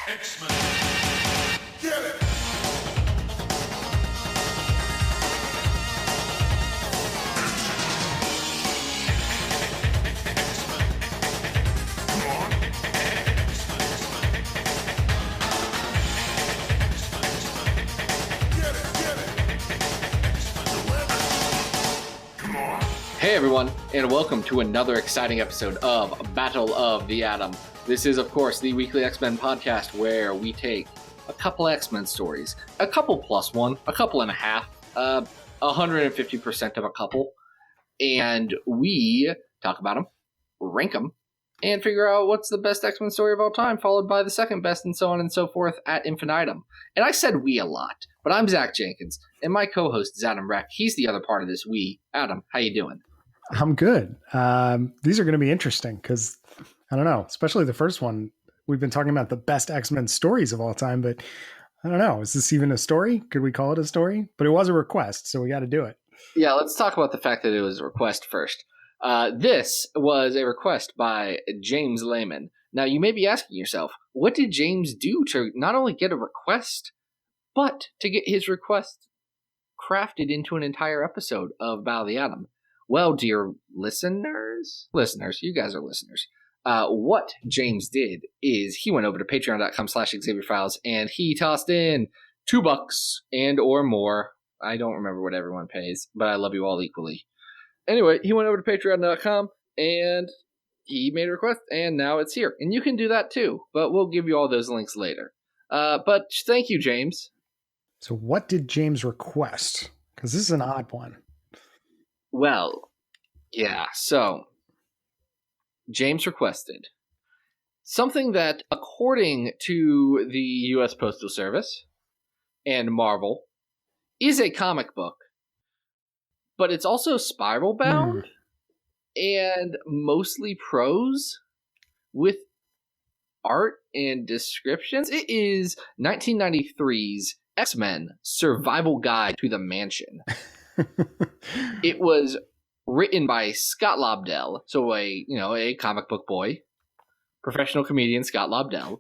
X-Men. Get it! Hey everyone, and welcome to another exciting episode of Battle of the Atom. This is, of course, the weekly X-Men podcast where we take a couple X-Men stories, a couple plus one, a couple and a half, 150% of a couple, and we talk about them, rank them, and figure out what's the best X-Men story of all time, followed by the second best, and so on and so forth ad infinitum. And I said we a lot, but I'm Zach Jenkins, and my co-host is Adam Reck. He's the other part of this we. Adam, how you doing? I'm good. These are going to be interesting because, I don't know, especially the first one. We've been talking about the best X-Men stories of all time, but I don't know. Is this even a story? Could we call it a story? But it was a request, so we got to do it. Yeah, let's talk about the fact that it was a request first. This was a request by James Lehman. Now, you may be asking yourself, what did James do to not only get a request, but to get his request crafted into an entire episode of Battle of the Atom? Well, dear listeners, you guys are listeners. What James did is he went over to patreon.com/XavierFiles and he tossed in $2 and or more. I don't remember what everyone pays, but I love you all equally. Anyway, he went over to patreon.com and he made a request and now it's here. And you can do that too, but we'll give you all those links later. But thank you, James. So what did James request? Because this is an odd one. Well, yeah, so James requested something that, according to the U.S. Postal Service and Marvel, is a comic book, but it's also spiral bound and mostly prose with art and descriptions. It is 1993's X-Men Survival Guide to the Mansion. It was written by Scott Lobdell, so a comic book boy, professional comedian Scott Lobdell,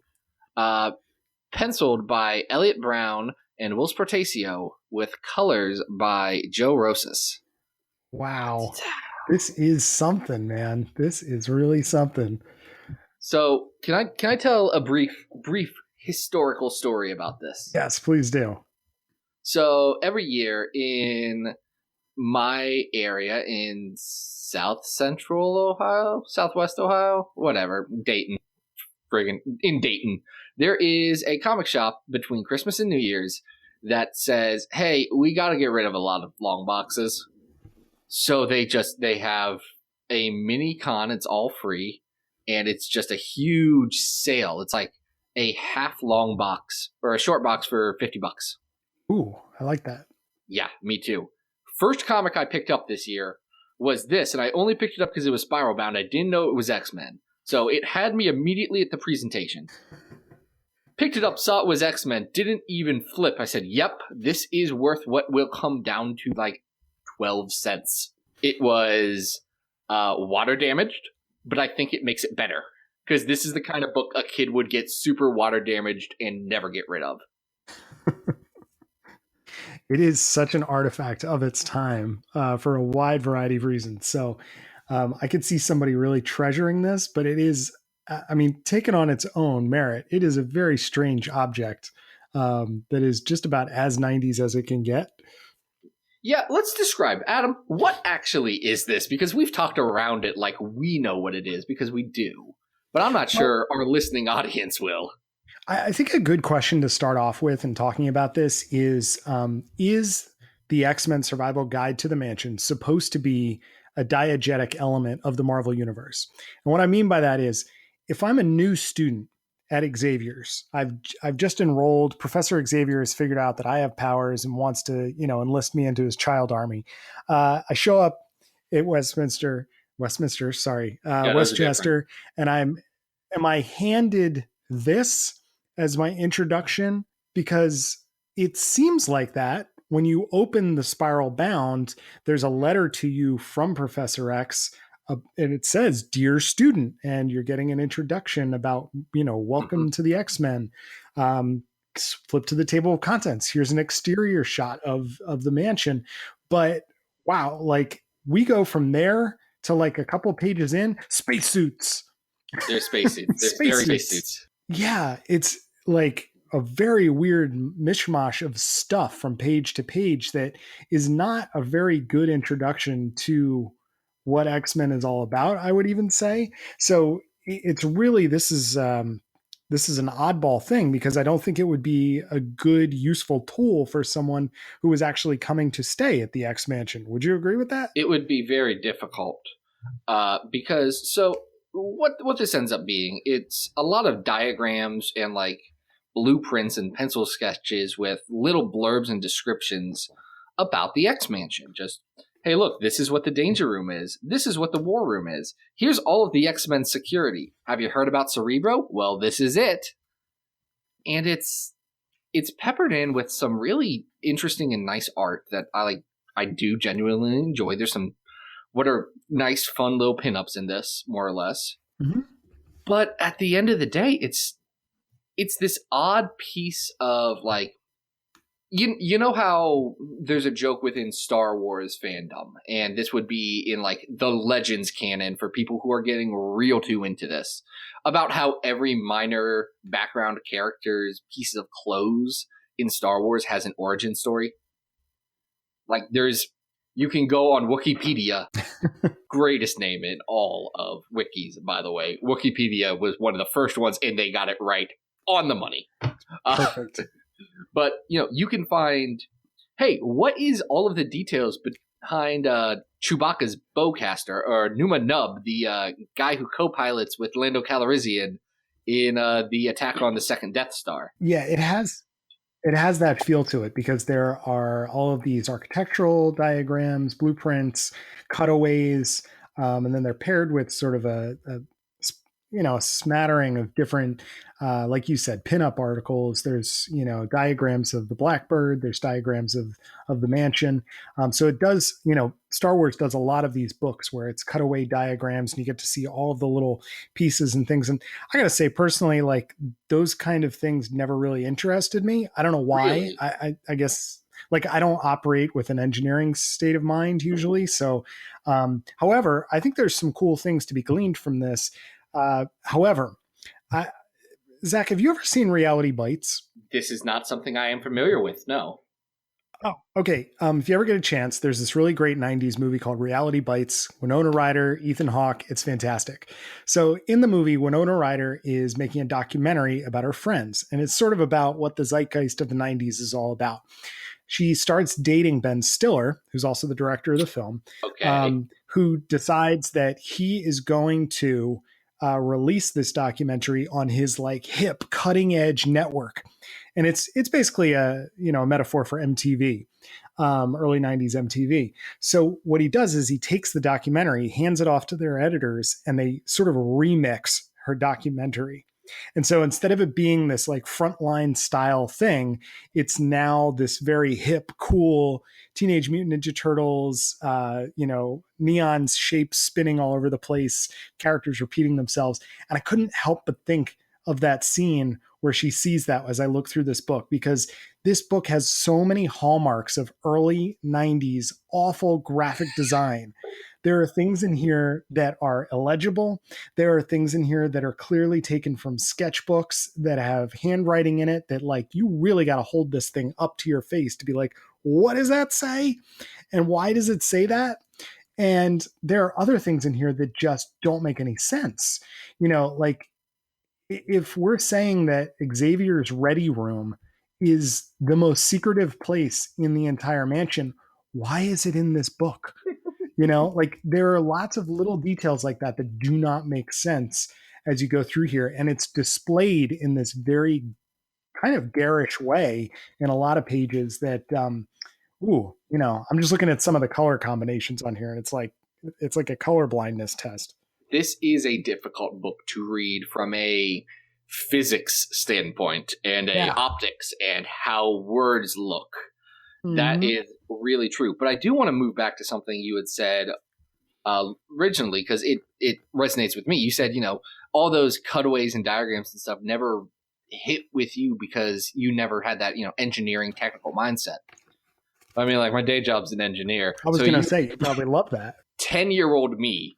penciled by Elliot Brown and Will Spartacio, with colors by Joe Rosas. Wow, this is something, man. This is really something. So, can I tell a brief historical story about this? Yes, please do. So every year in my area in southwest Ohio, whatever, Dayton, in Dayton, there is a comic shop between Christmas and New Year's that says, hey, we got to get rid of a lot of long boxes. So they have a mini con. It's all free. And it's just a huge sale. It's like a half long box or a short box for $50. Ooh, I like that. Yeah, me too. First comic I picked up this year was this, and I only picked it up because it was spiral bound. I didn't know it was X-Men. So it had me immediately at the presentation. Picked it up, saw it was X-Men, didn't even flip. I said, yep, this is worth what will come down to like 12 cents. It was water damaged, but I think it makes it better. Because this is the kind of book a kid would get super water damaged and never get rid of. It is such an artifact of its time for a wide variety of reasons. So I could see somebody really treasuring this, but it is, taken on its own merit, it is a very strange object that is just about as 90s as it can get. Yeah, let's describe. Adam, what actually is this? Because we've talked around it like we know what it is, because we do. But I'm not sure our listening audience will. I think a good question to start off with in talking about this is the X-Men Survival Guide to the Mansion supposed to be a diegetic element of the Marvel Universe? And what I mean by that is, if I'm a new student at Xavier's, I've just enrolled, Professor Xavier has figured out that I have powers and wants to, enlist me into his child army. I show up at Westchester, and am I handed this as my introduction? Because it seems like that when you open the spiral bound, there's a letter to you from Professor X and it says, "Dear student," and you're getting an introduction about, welcome to the X-Men. Flip to the table of contents. Here's an exterior shot of the mansion. But wow, like we go from there to like a couple pages in, spacesuits. They're spacesuits. They're very spacesuits. Yeah, it's like a very weird mishmash of stuff from page to page that is not a very good introduction to what X-Men is all about, I would even say. So it's really, this is an oddball thing, because I don't think it would be a good, useful tool for someone who is actually coming to stay at the X Mansion. Would you agree with that? It would be very difficult because what this ends up being, it's a lot of diagrams and like blueprints and pencil sketches with little blurbs and descriptions about the X Mansion. Just, hey, look, this is what the danger room is. This is what the war room is. Here's all of the X-Men security. Have you heard about Cerebro? Well, this is it. And it's peppered in with some really interesting and nice art that I do genuinely enjoy. There's some what are nice, fun little pinups in this, more or less. Mm-hmm. But at the end of the day, it's this odd piece of like, you know how there's a joke within Star Wars fandom, and this would be in like the Legends canon for people who are getting real too into this, about how every minor background character's pieces of clothes in Star Wars has an origin story. Like you can go on Wikipedia, greatest name in all of wikis, by the way. Wikipedia was one of the first ones, and they got it right on the money. Perfect. But, you can find, hey, what is all of the details behind Chewbacca's bowcaster, or Numa Nub, the guy who co-pilots with Lando Calrissian in the attack on the second Death Star? Yeah, it has that feel to it, because there are all of these architectural diagrams, blueprints, cutaways, and then they're paired with sort of a smattering of different, like you said, pinup articles. There's, diagrams of the Blackbird. There's diagrams of the mansion. So it does, Star Wars does a lot of these books where it's cutaway diagrams, and you get to see all of the little pieces and things. And I got to say, personally, like those kind of things never really interested me. I don't know why. Really? I guess, like, I don't operate with an engineering state of mind usually. So, however, I think there's some cool things to be gleaned from this. However, Zach, have you ever seen Reality Bites? This is not something I am familiar with, no. Oh, okay. If you ever get a chance, there's this really great 90s movie called Reality Bites. Winona Ryder, Ethan Hawke. It's fantastic. So in the movie, Winona Ryder is making a documentary about her friends, and it's sort of about what the zeitgeist of the 90s is all about. She starts dating Ben Stiller, who's also the director of the film, who decides that he is going to release this documentary on his like hip cutting edge network. And it's basically a metaphor for MTV, early 90s MTV. So what he does is he takes the documentary, hands it off to their editors, and they sort of remix her documentary. And so instead of it being this like frontline style thing, it's now this very hip, cool Teenage Mutant Ninja Turtles, neon shapes spinning all over the place, characters repeating themselves. And I couldn't help but think of that scene where she sees that as I look through this book, because this book has so many hallmarks of early 90s awful graphic design. There are things in here that are illegible. There are things in here that are clearly taken from sketchbooks that have handwriting in it that, like, you really got to hold this thing up to your face to be like, what does that say? And why does it say that? And there are other things in here that just don't make any sense. Like if we're saying that Xavier's Ready Room is the most secretive place in the entire mansion, why is it in this book? Like there are lots of little details like that that do not make sense as you go through here. And it's displayed in this very kind of garish way in a lot of pages that, I'm just looking at some of the color combinations on here, and it's like a color blindness test. This is a difficult book to read from a physics standpoint and optics and how words look. Mm-hmm. That is really true. But I do want to move back to something you had said originally because it resonates with me. You said, all those cutaways and diagrams and stuff never hit with you because you never had that, engineering technical mindset. I mean, like, my day job's an engineer. I was going to say, you probably love that. 10-year-old me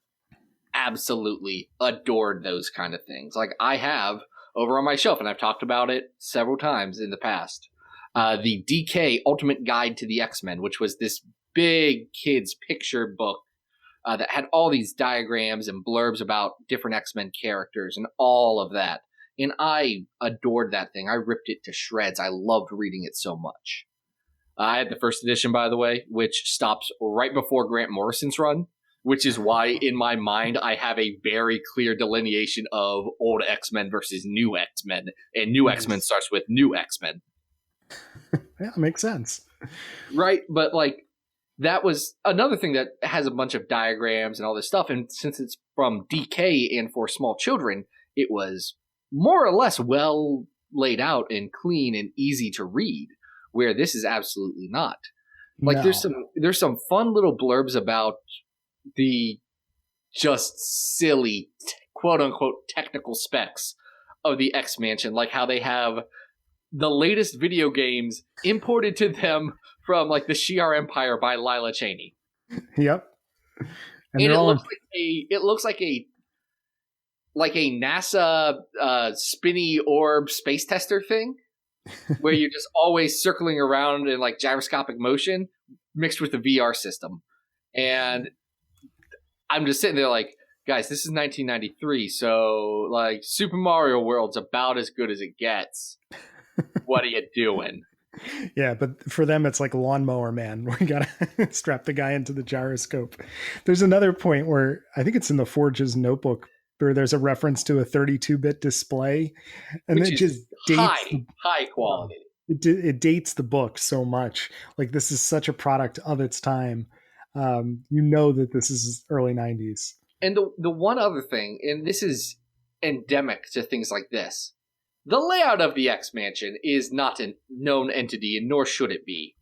absolutely adored those kind of things. Like, I have over on my shelf, and I've talked about it several times in the past, the DK Ultimate Guide to the X-Men, which was this big kids picture book that had all these diagrams and blurbs about different X-Men characters and all of that. And I adored that thing. I ripped it to shreds. I loved reading it so much. I had the first edition, by the way, which stops right before Grant Morrison's run, which is why in my mind I have a very clear delineation of old X-Men versus new X-Men. And new X-Men starts with new X-Men. Yeah, makes sense. Right, but like that was another thing that has a bunch of diagrams and all this stuff. And since it's from DK and for small children, it was more or less well laid out and clean and easy to read, where this is absolutely not. Like, no. There's some fun little blurbs about the just silly quote unquote technical specs of the X Mansion, like how they have the latest video games imported to them from like the Shi'ar Empire by Lila Cheney. Yep. And it looks like a NASA spinny orb space tester thing where you're just always circling around in like gyroscopic motion mixed with the VR system. And I'm just sitting there like, guys, this is 1993, so like Super Mario World's about as good as it gets. What are you doing? Yeah, but for them, it's like Lawnmower Man. We got to strap the guy into the gyroscope. There's another point where I think it's in the Forge's notebook where there's a reference to a 32-bit display. And which it just dates high quality. It dates the book so much. Like, this is such a product of its time. That this is early 90s. And the one other thing, and this is endemic to things like this, the layout of the X Mansion is not a known entity, and nor should it be.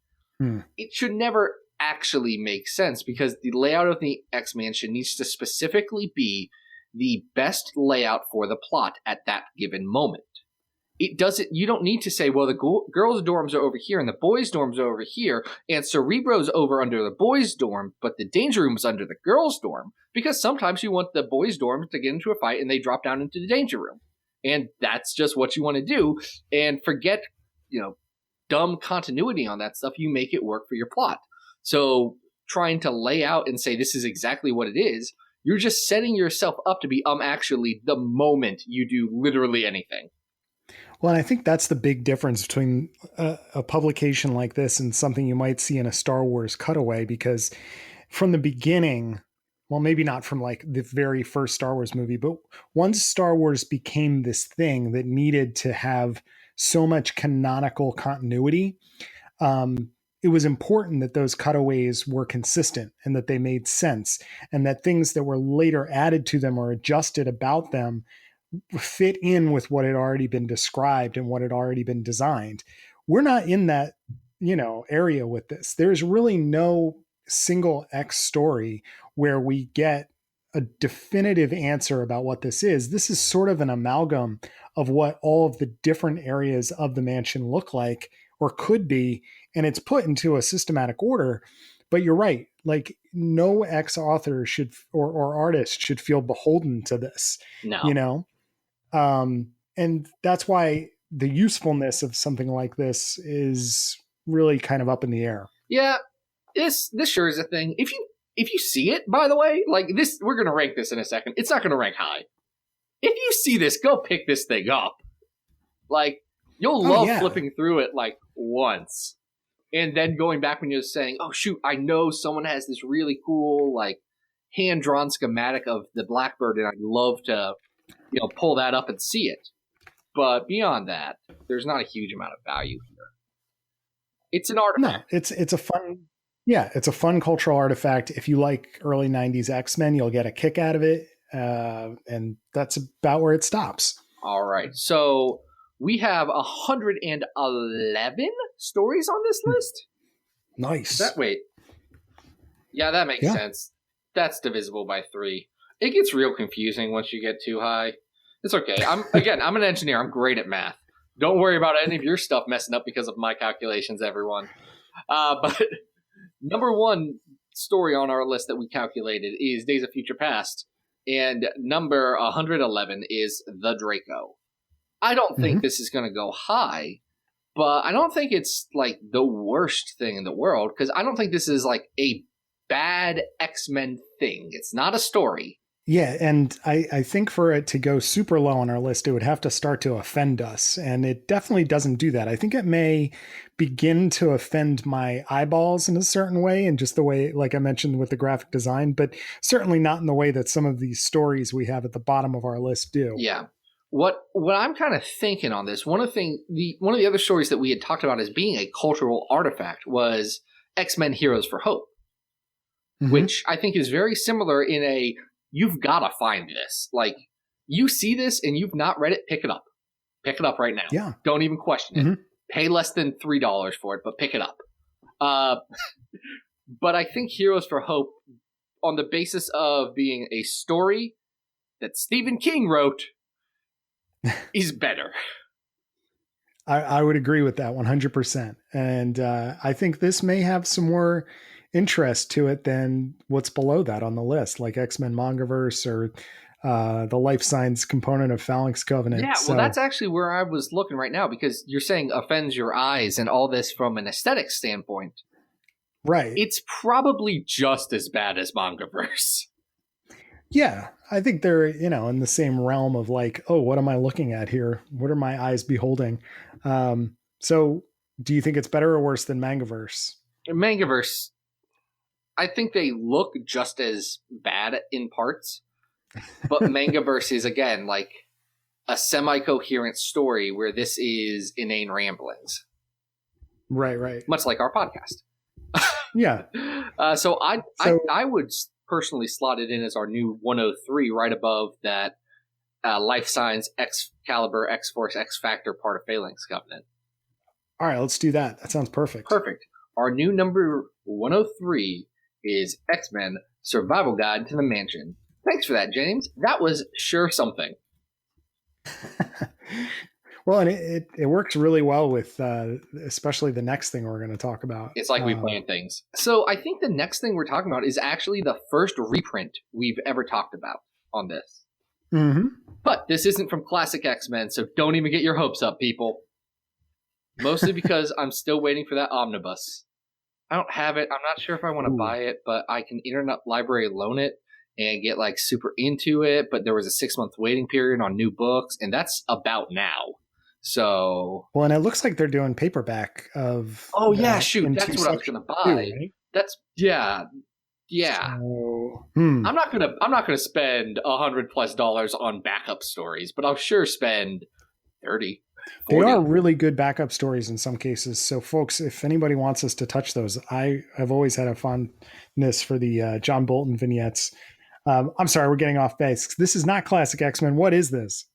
It should never actually make sense because the layout of the X Mansion needs to specifically be the best layout for the plot at that given moment. It doesn't. You don't need to say, well, the girls' dorms are over here and the boys' dorms are over here, and Cerebro's over under the boys' dorm, but the danger room is under the girls' dorm, because sometimes you want the boys' dorm to get into a fight and they drop down into the danger room. And that's just what you want to do. And forget, dumb continuity on that stuff. You make it work for your plot. So trying to lay out and say this is exactly what it is, you're just setting yourself up to be actually the moment you do literally anything. Well, and I think that's the big difference between a publication like this and something you might see in a Star Wars cutaway, because from the beginning, well, maybe not from like the very first Star Wars movie, but once Star Wars became this thing that needed to have so much canonical continuity, it was important that those cutaways were consistent and that they made sense, and that things that were later added to them or adjusted about them fit in with what had already been described and what had already been designed. We're not in that, area with this. There's really no single X story where we get a definitive answer about what this is. This is sort of an amalgam of what all of the different areas of the mansion look like or could be, and it's put into a systematic order. But you're right, like no X author should or artist should feel beholden to this. No. And that's why the usefulness of something like this is really kind of up in the air. Yeah, this sure is a thing. If you see it, by the way, like this, we're going to rank this in a second. It's not going to rank high. If you see this, go pick this thing up. Like, you'll love flipping through it like once. And then going back when you're saying, oh shoot, I know someone has this really cool, like, hand-drawn schematic of the Blackbird, and I'd love to pull that up and see it. But beyond that, there's not a huge amount of value here. It's an artifact. No, it's a fun cultural artifact. If you like early 90s X-Men, you'll get a kick out of it. And that's about where it stops. All right. So we have 111 stories on this list. Nice. Wait. Yeah, that makes sense. That's divisible by 3. It gets real confusing once you get too high. It's okay. I'm an engineer. I'm great at math. Don't worry about any of your stuff messing up because of my calculations, everyone. But number 1 story on our list that we calculated is Days of Future Past, and number 111 is The Draco. I don't think this is going to go high, but I don't think it's like the worst thing in the world, because I don't think this is like a bad X-Men thing. It's not a story. Yeah, and I think for it to go super low on our list, it would have to start to offend us, and it definitely doesn't do that. I think it may begin to offend my eyeballs in a certain way, and just the way, like I mentioned with the graphic design, but certainly not in the way that some of these stories we have at the bottom of our list do. Yeah. What I'm kind of thinking on this, one of the other stories that we had talked about as being a cultural artifact was X-Men Heroes for Hope, which I think is very similar in a, you've got to find this. Like, you see this and you've not read it, pick it up. Pick it up right now. Yeah. Don't even question it. Pay less than $3 for it, but pick it up. But I think Heroes for Hope, on the basis of being a story that Stephen King wrote, is better. I would agree with that 100%. And I think this may have some more interest to it than what's below that on the list, like X-Men Mangaverse or the life science component of Phalanx Covenant. Yeah, well, that's actually where I was looking right now, because you're saying offends your eyes and all this from an aesthetic standpoint. Right. It's probably just as bad as Mangaverse. Yeah, I think they're, in the same realm of like, oh, what am I looking at here? What are my eyes beholding? So do you think it's better or worse than Mangaverse? Mangaverse, I think they look just as bad in parts, but Mangaverse is, again, like a semi-coherent story where this is inane ramblings. Right. Much like our podcast. Yeah. So I would personally slot it in as our new 103, right above that Life Science, Excalibur, X-Force, X-Factor part of Phalanx Covenant. All right, let's do that. That sounds perfect. Perfect. Our new number 103 is X-Men Survival Guide to the Mansion. Thanks for that, James. That was sure something. Well, and it works really well with especially the next thing we're going to talk about. It's like we plan things. So I think the next thing we're talking about is actually the first reprint we've ever talked about on this. But this isn't from Classic X-Men, so don't even get your hopes up, people. Mostly because I'm still waiting for that omnibus. I don't have it. I'm not sure if I want to buy it, but I can Internet Library loan it and get like super into it. But there was a 6-month waiting period on new books, and that's about now. So, well, and it looks like they're doing paperback of. Oh yeah, shoot! That's what I was going to buy. Right? That's yeah. So, I'm not gonna spend $100+ on backup stories, but I'll sure spend 30. 40. They are really good backup stories in some cases. So, folks, if anybody wants us to touch those, I've always had a fondness for the John Bolton vignettes. I'm sorry, we're getting off base. This is not Classic X-Men. What is this?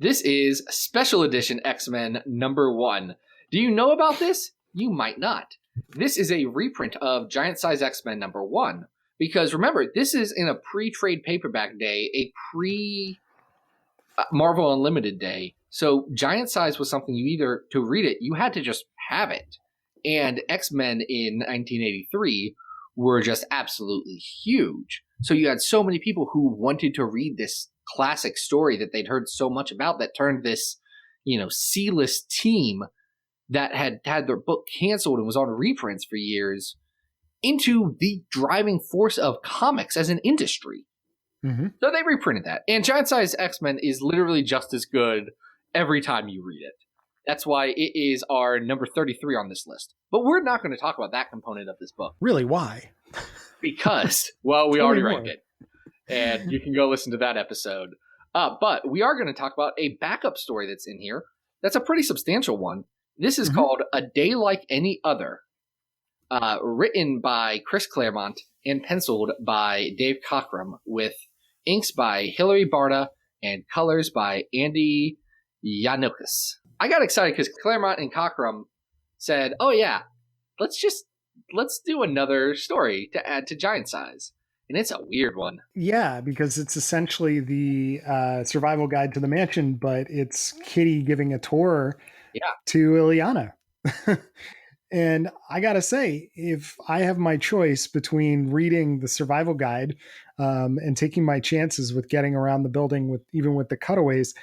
This is Special Edition X-Men number 1. Do you know about this? You might not. This is a reprint of Giant Size X-Men number 1. Because remember, this is in a pre-trade paperback day, a pre-Marvel Unlimited day. So Giant Size was something you either, to read it, you had to just have it. And X-Men in 1983 were just absolutely huge. So you had so many people who wanted to read this classic story that they'd heard so much about that turned this, C-list team that had their book canceled and was on reprints for years into the driving force of comics as an industry. So they reprinted that. And Giant Size X-Men is literally just as good every time you read it. That's why it is our number 33 on this list. But we're not going to talk about that component of this book. Really? Why? Because, well, we already ranked it. And you can go listen to that episode. But we are going to talk about a backup story that's in here. That's a pretty substantial one. This is called A Day Like Any Other. Written by Chris Claremont and penciled by Dave Cockrum, with inks by Hilary Barta and colors by Andy Yanukis. I got excited because Claremont and Cockrum said, oh yeah, let's do another story to add to Giant Size. and it's a weird one. Yeah, because it's essentially the survival guide to the mansion, but it's Kitty giving a tour Yeah. to Ileana. And I gotta say, if I have my choice between reading the survival guide and taking my chances with getting around the building with even with the cutaways,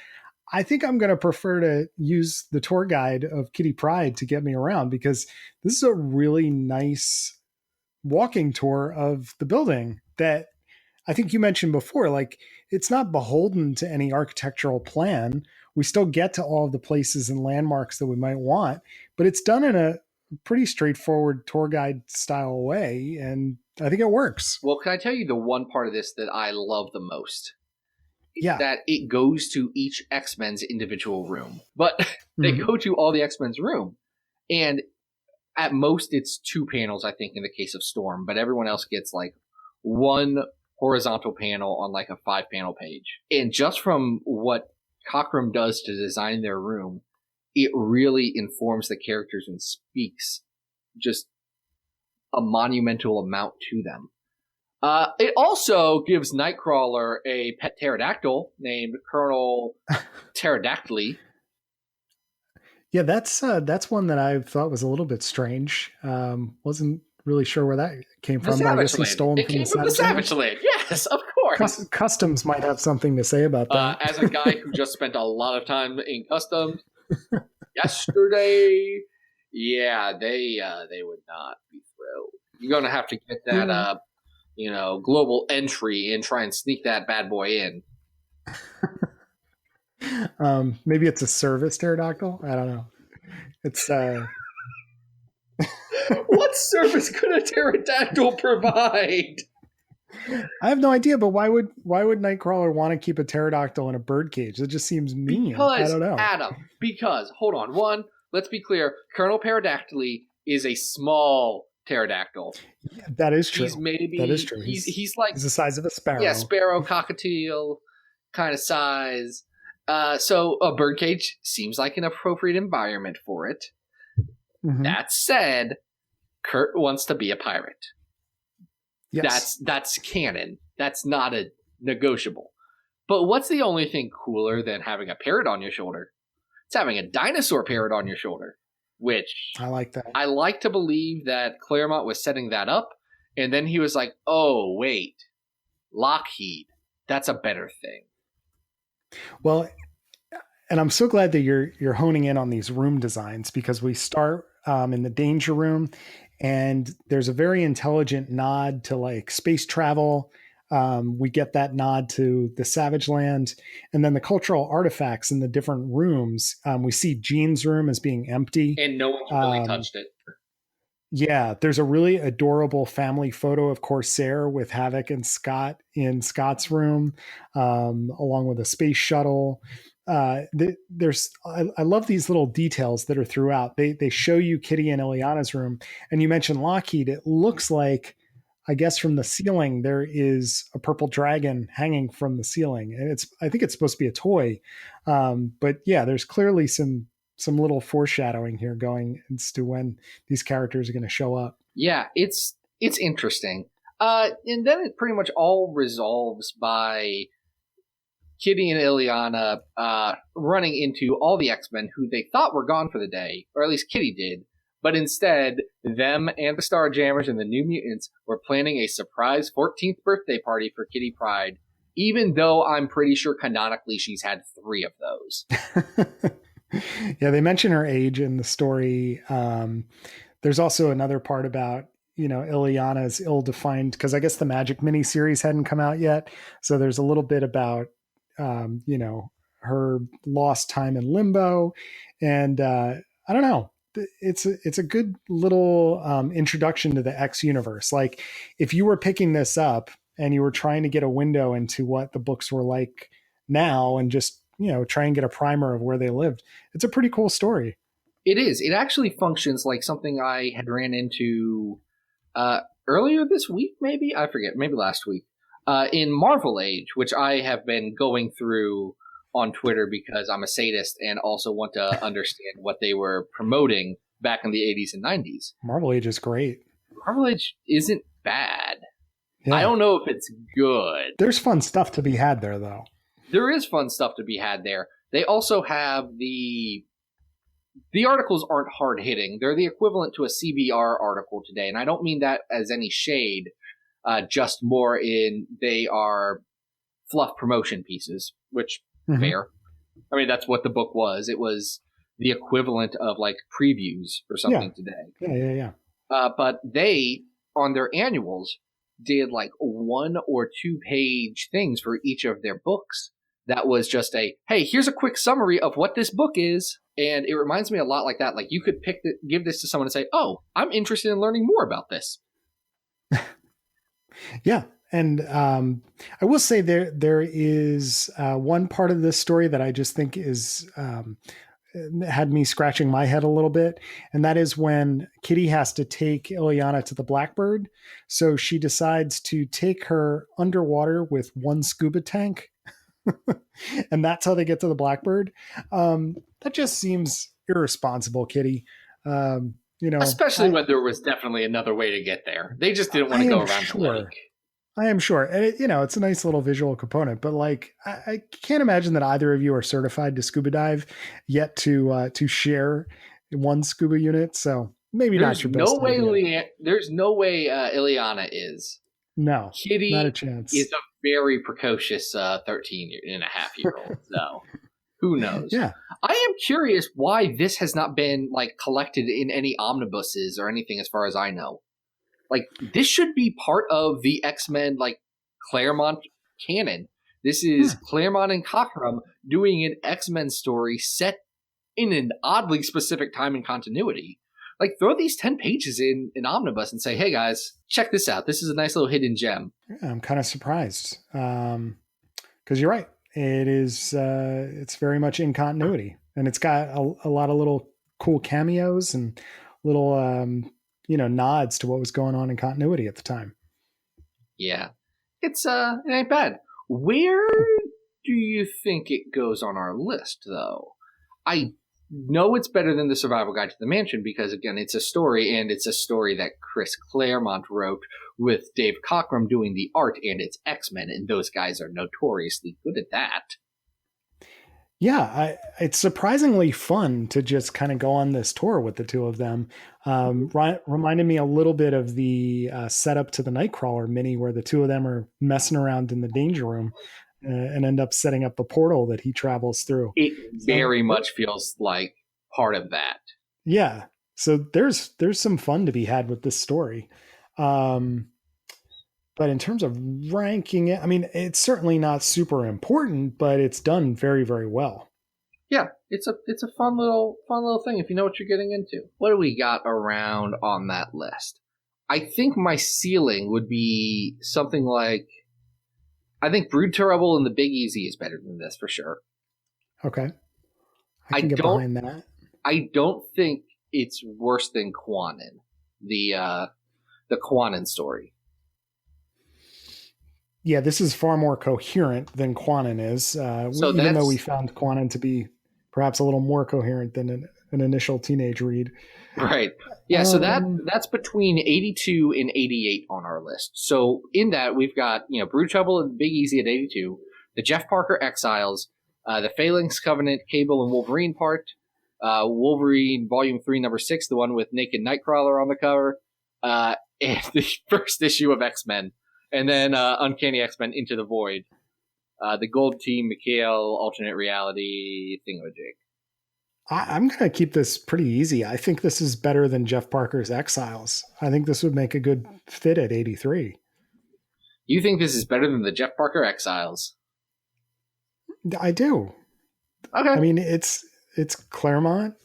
I think I'm going to prefer to use the tour guide of Kitty Pryde to get me around, because this is a really nice walking tour of the building that I think you mentioned before. Like, it's not beholden to any architectural plan. We still get to all of the places and landmarks that we might want, but it's done in a pretty straightforward tour guide style way, and I think it works. Well, can I tell you the one part of this that I love the most? Yeah. That it goes to each X-Men's individual room. But they go to all the X-Men's room. And at most it's 2 panels, I think, in the case of Storm. But everyone else gets like 1 horizontal panel on like a 5-panel page. And just from what Cockrum does to design their room, it really informs the characters and speaks just a monumental amount to them. It also gives Nightcrawler a pet pterodactyl named Colonel Pterodactyly. Yeah, that's one that I thought was a little bit strange. Wasn't really sure where that came from, but I guess he's stolen it from came from the Savage Land. Yes, of course. Customs might have something to say about that. As a guy who just spent a lot of time in customs yesterday, yeah, they would not be thrilled. You're going to have to get that global entry and try and sneak that bad boy in. Maybe it's a service pterodactyl. I don't know. It's what service could a pterodactyl provide? I have no idea, but why would Nightcrawler want to keep a pterodactyl in a birdcage? It just seems mean. Because, I don't know. Adam, hold on. One, let's be clear. Colonel Pterodactyly is a small pterodactyl. Yeah, that is true. That is true. He's like the size of a sparrow. Yeah, sparrow, cockatiel kind of size. So a birdcage seems like an appropriate environment for it. Mm-hmm. That said, Kurt wants to be a pirate. Yes. That's canon. That's not a negotiable. But what's the only thing cooler than having a parrot on your shoulder? It's having a dinosaur parrot on your shoulder. Which I like that. I like to believe that Claremont was setting that up, and then he was like, "Oh wait, Lockheed, that's a better thing." Well, and I'm so glad that you're honing in on these room designs, because we start in the danger room, and there's a very intelligent nod to like space travel. We get that nod to the Savage Land, and then the cultural artifacts in the different rooms. We see Jean's room as being empty, and no one's really touched it. Yeah, there's a really adorable family photo of Corsair with Havoc and Scott in Scott's room, along with a space shuttle. I love these little details that are throughout. They show you Kitty and Ileana's room, and you mentioned Lockheed. It looks like, I guess, from the ceiling there is a purple dragon hanging from the ceiling, and I think it's supposed to be a toy. But yeah, there's clearly some little foreshadowing here going as to when these characters are going to show up. Yeah, it's interesting. And then it pretty much all resolves by Kitty and Ileana running into all the X-Men who they thought were gone for the day, or at least Kitty did. But instead, them and the Starjammers and the New Mutants were planning a surprise 14th birthday party for Kitty Pryde, even though I'm pretty sure canonically she's had 3 of those. Yeah, they mention her age in the story. There's also another part about, Ileana's ill-defined, because I guess the Magic miniseries hadn't come out yet. So there's a little bit about, her lost time in limbo. And I don't know. It's a good little introduction to the X universe. Like, if you were picking this up and you were trying to get a window into what the books were like now, and just try and get a primer of where they lived, it's a pretty cool story. It is. It actually functions like something I had ran into earlier this week, maybe? I forget. Maybe last week. In Marvel Age, which I have been going through on Twitter because I'm a sadist and also want to understand what they were promoting back in the 80s and 90s. Marvel Age is great. Marvel Age isn't bad. Yeah. I don't know if it's good. There's fun stuff to be had there, though. There is fun stuff to be had there. They also have the articles aren't hard hitting. They're the equivalent to a CBR article today, and I don't mean that as any shade. Just more in they are fluff promotion pieces, which fair. I mean, that's what the book was. It was the equivalent of like previews or something today. Yeah. But they, on their annuals, did like 1 or 2 page things for each of their books. That was just hey, here's a quick summary of what this book is. And it reminds me a lot like that. Like you could give this to someone and say, oh, I'm interested in learning more about this. Yeah. And I will say there is one part of this story that I just think is had me scratching my head a little bit. And that is when Kitty has to take Ileana to the Blackbird. So she decides to take her underwater with one scuba tank. And that's how they get to the Blackbird. That just seems irresponsible, Kitty. Especially when there was definitely another way to get there. They just didn't want to go around the lake. I am sure. And it's a nice little visual component, but like, I can't imagine that either of you are certified to scuba dive yet to share one scuba unit. So maybe not your best idea. There's no way Ileana is. No, Kitty not a chance. Is a very precocious 13-and-a-half-year-old. So who knows? Yeah. I am curious why this has not been like collected in any omnibuses or anything as far as I know. Like, this should be part of the X-Men, like, Claremont canon. This is Claremont and Cockrum doing an X-Men story set in an oddly specific time and continuity. Like, throw these 10 pages in an omnibus and say, hey, guys, check this out. This is a nice little hidden gem. Yeah, I'm kind of surprised. Because you're right. It is, it's very much in continuity. And it's got a lot of little cool cameos and little... nods to what was going on in continuity at the time. Yeah. It ain't bad. Where do you think it goes on our list, though? I know it's better than the Survival Guide to the Mansion because, again, it's a story, and it's a story that Chris Claremont wrote with Dave Cockrum doing the art, and it's X-Men, and those guys are notoriously good at that. Yeah, it's surprisingly fun to just kind of go on this tour with the two of them. Reminded me a little bit of the setup to the Nightcrawler mini where the two of them are messing around in the danger room and end up setting up the portal that he travels through. It very much feels like part of that. Yeah, so there's some fun to be had with this story. But in terms of ranking it, I mean, it's certainly not super important, but it's done very, very well. Yeah, it's a fun little thing if you know what you're getting into. What do we got around on that list? I think my ceiling would be something like, I think Brood Terrible and the Big Easy is better than this for sure. Okay, I can get behind that. I don't think it's worse than Quanon, the Quanon story. Yeah, this is far more coherent than Quanon is. Even though we found Quanon to be perhaps a little more coherent than an initial teenage read. Right. Yeah, so that's between 82 and 88 on our list. So in that, we've got, Brood Trouble and Big Easy at 82, the Jeff Parker Exiles, the Phalanx Covenant, Cable and Wolverine part, Wolverine Volume 3, Number 6, the one with Naked Nightcrawler on the cover, and the first issue of X-Men. And then Uncanny X-Men Into the Void. The Gold Team, Mikhail, Alternate Reality, Thingamajig. I'm going to keep this pretty easy. I think this is better than Jeff Parker's Exiles. I think this would make a good fit at 83. You think this is better than the Jeff Parker Exiles? I do. Okay. I mean, it's Claremont.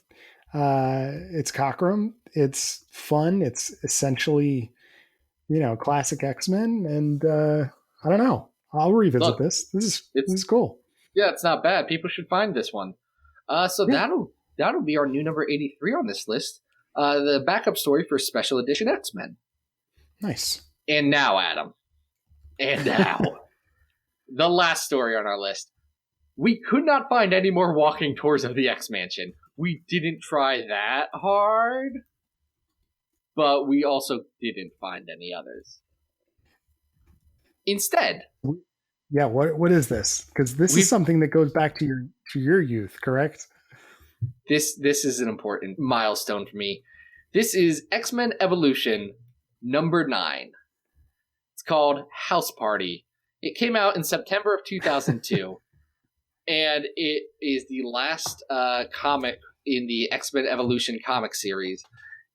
It's Cockrum. It's fun. It's essentially... classic X-Men, and I don't know. I'll revisit this. This is cool. Yeah, it's not bad. People should find this one. That'll be our new number 83 on this list. The backup story for Special Edition X-Men. Nice. And now, Adam. The last story on our list. We could not find any more walking tours of the X-Mansion. We didn't try that hard. But we also didn't find any others. Instead, Yeah, what is this? Because this is something that goes back to your youth, correct? this is an important milestone for me. This is X-Men Evolution number 9. It's called House Party. It came out in September of 2002, and it is the last comic in the X-Men Evolution comic series,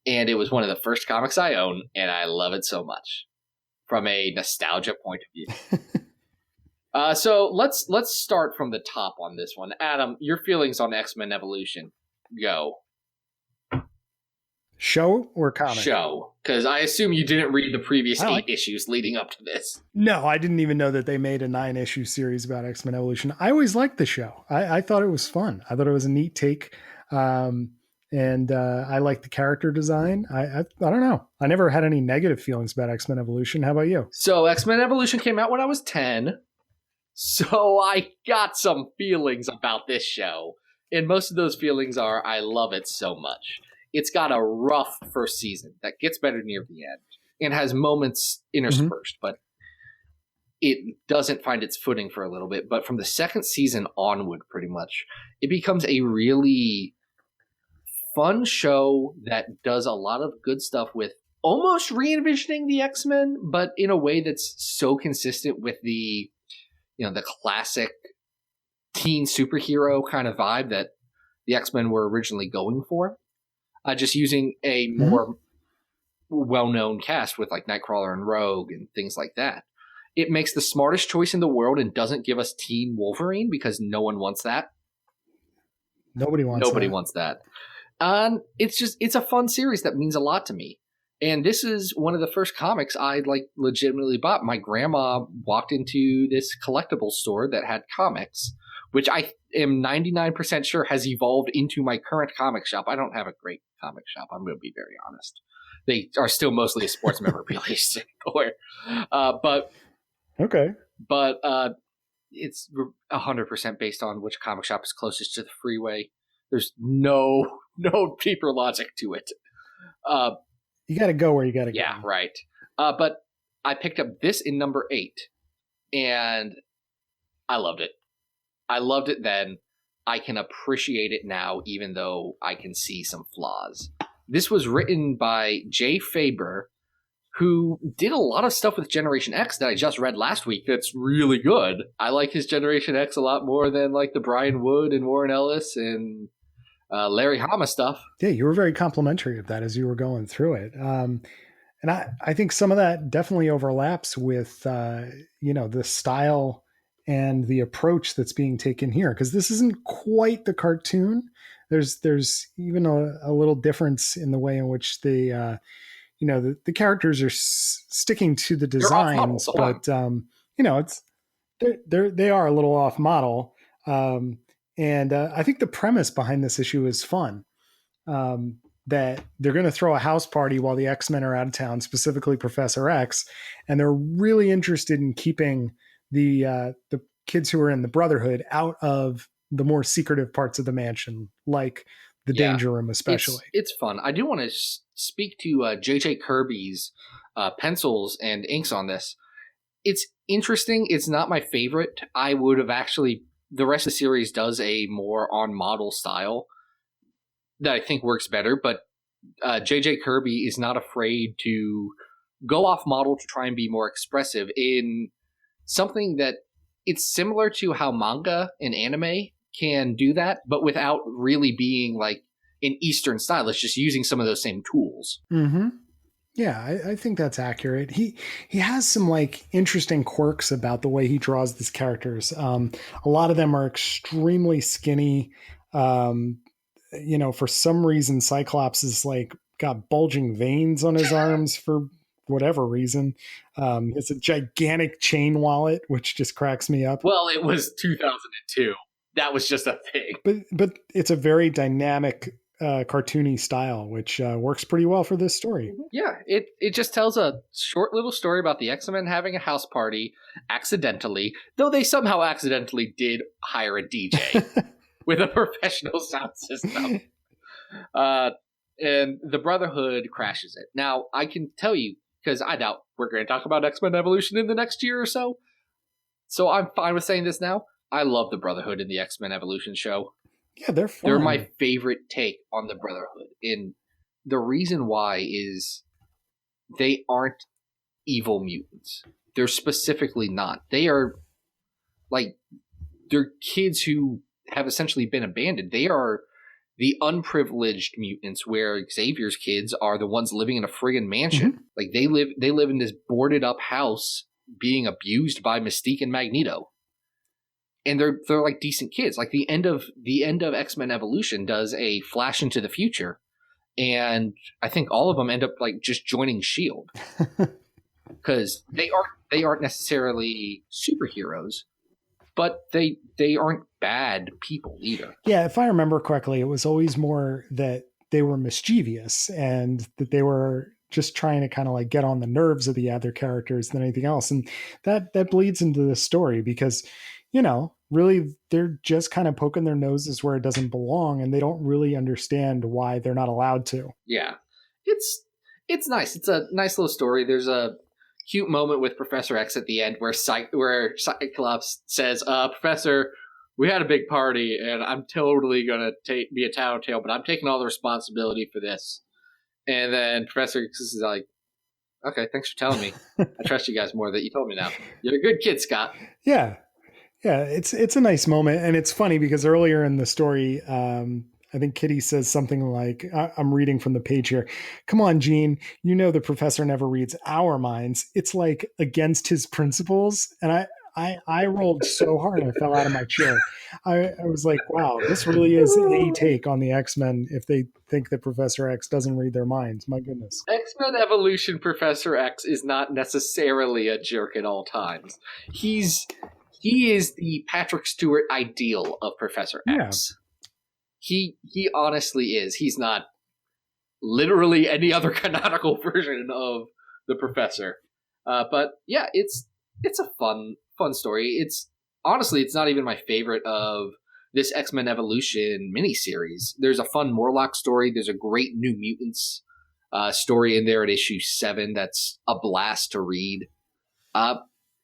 and it was one of the first comics I own, and I love it so much from a nostalgia point of view. So let's start from the top on this one. Adam, your feelings on X-Men Evolution. Go. Show or comic? Show. Because I assume you didn't read the previous 8 issues leading up to this. No, I didn't even know that they made a 9-issue series about X-Men Evolution. I always liked the show. I thought it was fun. I thought it was a neat take. And I liked the character design. I don't know. I never had any negative feelings about X-Men Evolution. How about you? So X-Men Evolution came out when I was 10. So I got some feelings about this show. And most of those feelings are I love it so much. It's got a rough first season that gets better near the end and has moments interspersed, but it doesn't find its footing for a little bit. But from the second season onward, pretty much, it becomes a really fun show that does a lot of good stuff with almost re-envisioning the X-Men, but in a way that's so consistent with the, the classic teen superhero kind of vibe that the X-Men were originally going for. Just using a more well-known cast with like Nightcrawler and Rogue and things like that. It makes the smartest choice in the world and doesn't give us Teen Wolverine because no one wants that. Nobody wants that. It's a fun series that means a lot to me. And this is one of the first comics I legitimately bought. My grandma walked into this collectible store that had comics, which I am 99% sure has evolved into my current comic shop. I don't have a great comic shop. I'm going to be very honest. They are still mostly a sports memorabilia store. But it's 100% based on which comic shop is closest to the freeway. There's no deeper logic to it. You got to go where you got to go. Yeah, right. But I picked up this in number 8, and I loved it. I loved it then. I can appreciate it now, even though I can see some flaws. This was written by Jay Faber, who did a lot of stuff with Generation X that I just read last week that's really good. I like his Generation X a lot more than like the Brian Wood and Warren Ellis and Larry Hama stuff. Yeah, you were very complimentary of that as you were going through it. And I think some of that definitely overlaps with, the style and the approach that's being taken here, because this isn't quite the cartoon. There's even a little difference in the way in which the characters are sticking to the designs, but they are a little off model. And I think the premise behind this issue is fun. That they're going to throw a house party while the X-Men are out of town, specifically Professor X, and they're really interested in keeping the kids who are in the Brotherhood out of the more secretive parts of the mansion, like the Danger Room especially. It's fun. I do want to speak to J.J. Kirby's pencils and inks on this. It's interesting. It's not my favorite. I would have actually... The rest of the series does a more on-model style that I think works better, but J.J. Kirby is not afraid to go off-model to try and be more expressive in something that it's similar to how manga and anime can do that, but without really being like an Eastern style. It's just using some of those same tools. Mm-hmm. Yeah, I think that's accurate. He has some interesting quirks about the way he draws these characters. A lot of them are extremely skinny. For some reason, Cyclops is got bulging veins on his arms for whatever reason. It's a gigantic chain wallet, which just cracks me up. Well, it was 2002. That was just a thing. But it's a very dynamic cartoony style, which works pretty well for this story. Yeah, it just tells a short little story about the X-Men having a house party accidentally, though they somehow accidentally did hire a DJ with a professional sound system. And the Brotherhood crashes it. Now, I can tell you, because I doubt we're going to talk about X-Men Evolution in the next year or so. So I'm fine with saying this now. I love the Brotherhood in the X-Men Evolution show. Yeah, they're fun. They're my favorite take on the Brotherhood. And the reason why is they aren't evil mutants. They're specifically not. They are like, they're kids who have essentially been abandoned. They are the unprivileged mutants, where Xavier's kids are the ones living in a friggin' mansion. Mm-hmm. Like they live in this boarded up house being abused by Mystique and Magneto. And they're like decent kids. Like the end of X-Men Evolution does a flash into the future, and I think all of them end up like just joining S.H.I.E.L.D. because they aren't necessarily superheroes, but they aren't bad people either. Yeah, if I remember correctly, it was always more that they were mischievous and that they were just trying to kind of like get on the nerves of the other characters than anything else. And that bleeds into the story because, you know, really they're just kind of poking their noses where it doesn't belong, and they don't really understand why they're not allowed to. Yeah. It's nice. It's a nice little story. There's a cute moment with Professor X at the end where Cyclops says, Professor, we had a big party and I'm totally going to be a tattletale, but I'm taking all the responsibility for this. And then Professor X is like, okay, thanks for telling me. I trust you guys more that you told me now. You're a good kid, Scott. Yeah. Yeah, it's a nice moment. And it's funny because earlier in the story, I think Kitty says something like, I'm reading from the page here. Come on, Jean, you know the professor never reads our minds. It's like against his principles. And I rolled so hard I fell out of my chair. I was like, wow, this really is a take on the X-Men if they think that Professor X doesn't read their minds. My goodness. X-Men Evolution Professor X is not necessarily a jerk at all times. He is the Patrick Stewart ideal of Professor X. Yeah. He honestly is. He's not literally any other canonical version of the Professor. But yeah, it's a fun story. It's not even my favorite of this X-Men Evolution miniseries. There's a fun Morlock story. There's a great New Mutants story in there at issue 7 that's a blast to read.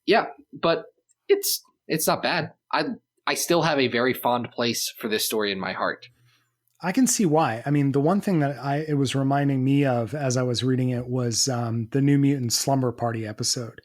Yeah, but it's not bad. I still have a very fond place for this story in my heart. I can see why. I mean, the one thing that it was reminding me of as I was reading it was the New Mutants Slumber Party episode.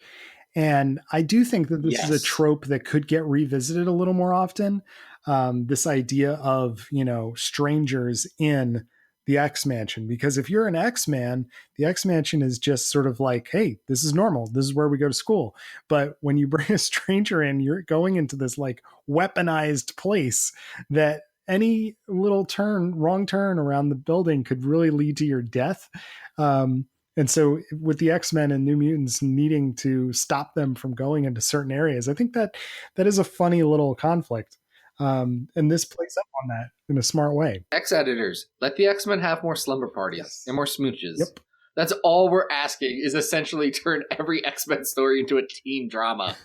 And I do think that this is a trope that could get revisited a little more often. This idea of, you know, strangers in the X-Mansion, because if you're an X-Man, the X-Mansion is just sort of like, hey, this is normal. This is where we go to school. But when you bring a stranger in, you're going into this like weaponized place that any little wrong turn around the building could really lead to your death. And so with the X-Men and New Mutants needing to stop them from going into certain areas, I think that is a funny little conflict. And this plays up on that in a smart way. X-editors, let the X-Men have more slumber parties and more smooches. Yep. That's all we're asking, is essentially turn every X-Men story into a teen drama.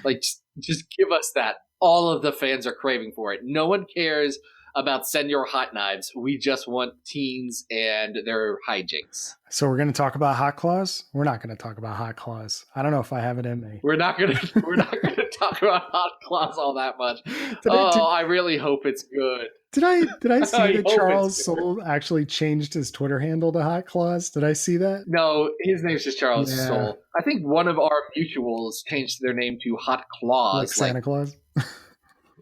Like, just give us that. All of the fans are craving for it. No one cares about Senor Hot Knives. We just want teens and their hijinks. So we're going to talk about Hot Claws? We're not going to talk about Hot Claws. I don't know if I have it in me. We're not going to talk about Hot Claws all that much. I really hope it's good. Did I see that Charles Soule actually changed his Twitter handle to Hot Claws? Did I see that? No, his name's just Charles Soule. I think one of our mutuals changed their name to Hot Claus. Like Santa Claus?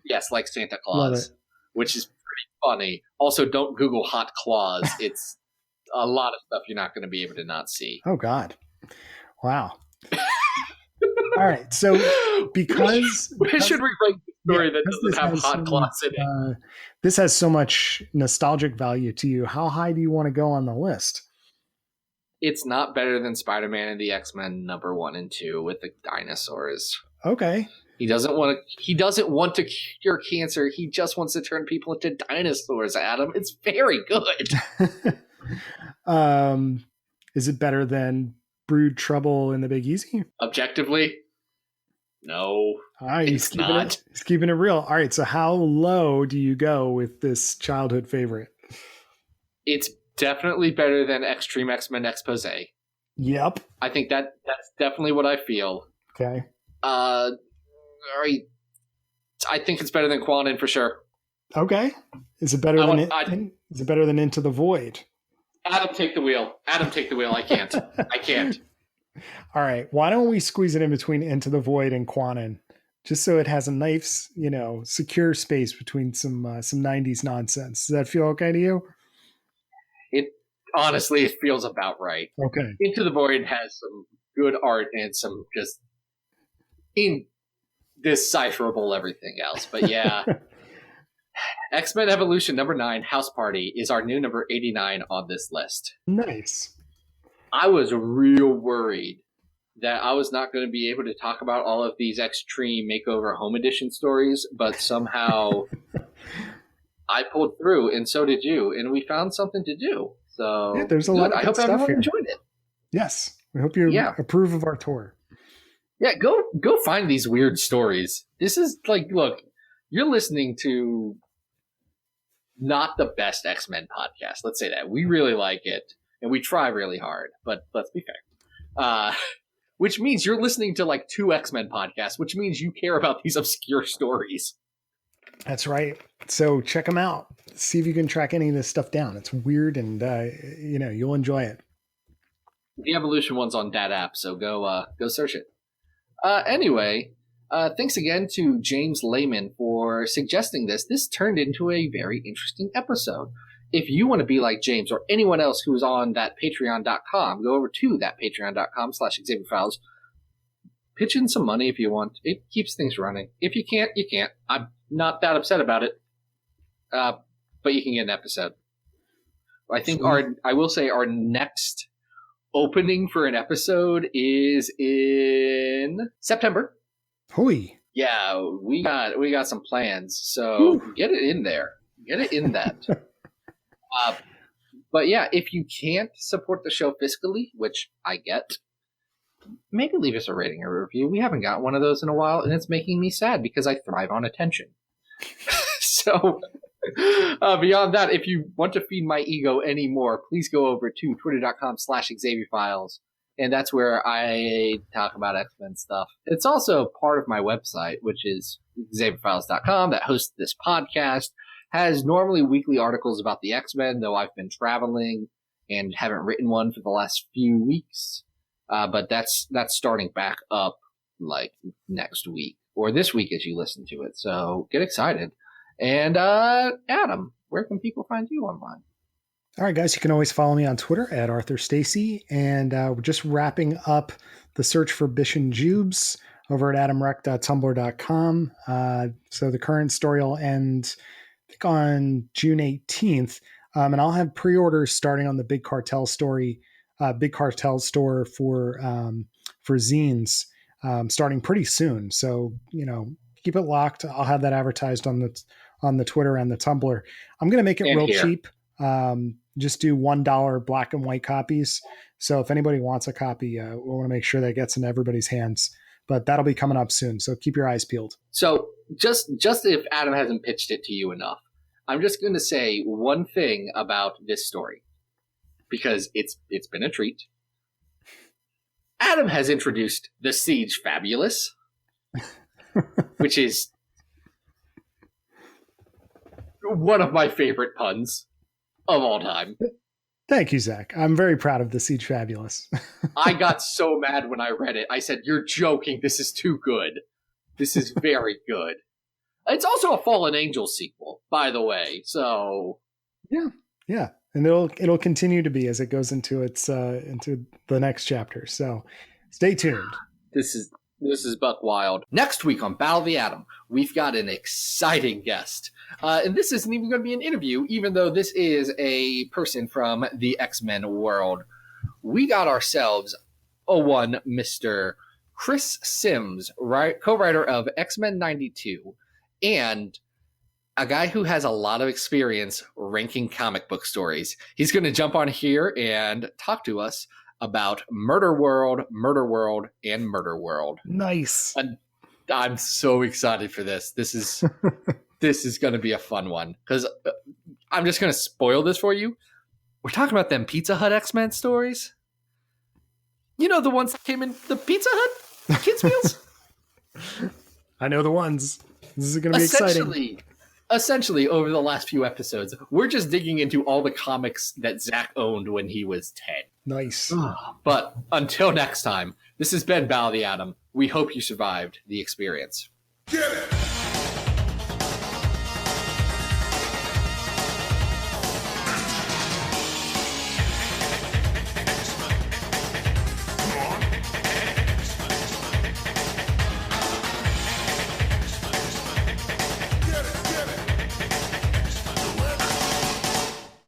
Yes, like Santa Claus, which is pretty funny. Also, don't Google Hot Claws. It's a lot of stuff you're not going to be able to not see. Oh, God. Wow. All right. So because where should we rank the story that doesn't have Hot Claws in it? This has so much nostalgic value to you. How high do you want to go on the list? It's not better than Spider-Man and the X-Men number 1 and 2 with the dinosaurs. Okay. He doesn't want to cure cancer. He just wants to turn people into dinosaurs, Adam. It's very good. Is it better than Brood Trouble in the Big Easy? Objectively, no. All right, he's keeping it real. All right, so how low do you go with this childhood favorite? It's definitely better than X-Treme X-Men Expose. Yep. I think that's definitely what I feel. Okay. I think it's better than Quanin for sure. Okay. Is it better is it better than Into the Void? Adam, take the wheel. I can't. I can't. All right. Why don't we squeeze it in between Into the Void and Quanin, just so it has a nice, secure space between some 90s nonsense. Does that feel okay to you? Honestly, it feels about right. Okay. Into the Void has some good art and some just indecipherable everything else. But yeah. X-Men Evolution number 9, House Party, is our new number 89 on this list. Nice. I was real worried that I was not going to be able to talk about all of these X-Treme Makeover Home Edition stories, but somehow I pulled through, and so did you, and we found something to do. So yeah, there's a lot of I hope stuff everyone here. enjoyed it. Yes. We hope you approve of our tour. Yeah, go find these weird stories. This is like, look, you're listening to not the best X-Men podcast. Let's say that. We really like it, and we try really hard, but let's be fair. Which means you're listening to like 2 X-Men podcasts, which means you care about these obscure stories. That's right. So check them out. See if you can track any of this stuff down. It's weird, and you'll enjoy it. The Evolution one's on that app, so go search it. Anyway, thanks again to James Lehman for suggesting this. This turned into a very interesting episode. If you want to be like James or anyone else who's on that patreon.com, go over to that patreon.com/XavierFiles. Pitch in some money if you want. It keeps things running. If you can't, you can't. I'm not that upset about it. But you can get an episode. I think I will say our next opening for an episode is in September. Hooey. Yeah, we got some plans. So get it in there. Get it in that. But yeah, if you can't support the show fiscally, which I get, maybe leave us a rating or review. We haven't got one of those in a while, and it's making me sad because I thrive on attention. So beyond that, if you want to feed my ego anymore, please go over to twitter.com/XavierFiles. And that's where I talk about X-Men stuff. It's also part of my website, which is XavierFiles.com, that hosts this podcast. Has normally weekly articles about the X-Men, though I've been traveling and haven't written one for the last few weeks. But that's starting back up like next week or this week as you listen to it. So get excited. And Adam, where can people find you online? All right, guys, you can always follow me on Twitter at Arthur Stacy. And we're just wrapping up the search for Bish and Jubes over at adamrec.tumblr.com. So the current story will end, I think, on June 18th. And I'll have pre-orders starting on the Big Cartel story, Big Cartel store for zines starting pretty soon. So, keep it locked. I'll have that advertised on the Twitter and the Tumblr. I'm going to make it real cheap. Just do $1 black and white copies. So if anybody wants a copy, we want to make sure that it gets into everybody's hands. But that'll be coming up soon. So keep your eyes peeled. So just if Adam hasn't pitched it to you enough, I'm just going to say one thing about this story because it's been a treat. Adam has introduced the Siege Fabulous, which is one of my favorite puns of all time. Thank you, Zach. I'm very proud of the Siege Fabulous. I got so mad when I read it. I said, "You're joking. This is too good. This is very good." It's also a Fallen Angel sequel, by the way. So yeah. And it'll continue to be as it goes into into the next chapter. So stay tuned. This is buck wild. Next week on Battle of the Atom, we've got an exciting guest. And this isn't even going to be an interview, even though this is a person from the X-Men world. We got ourselves one Mr. Chris Sims, co-writer of X-Men 92, and a guy who has a lot of experience ranking comic book stories. He's going to jump on here and talk to us about Murder World, and Murder World. Nice. And I'm so excited for this. This is going to be a fun one because I'm just going to spoil this for you. We're talking about them Pizza Hut X-Men stories. You know, the ones that came in the Pizza Hut kids meals? I know the ones. This is going to be exciting. Essentially, over the last few episodes, we're just digging into all the comics that Zach owned when he was 10. Nice. But until next time, this has been Battle of the Atom. We hope you survived the experience. Get it!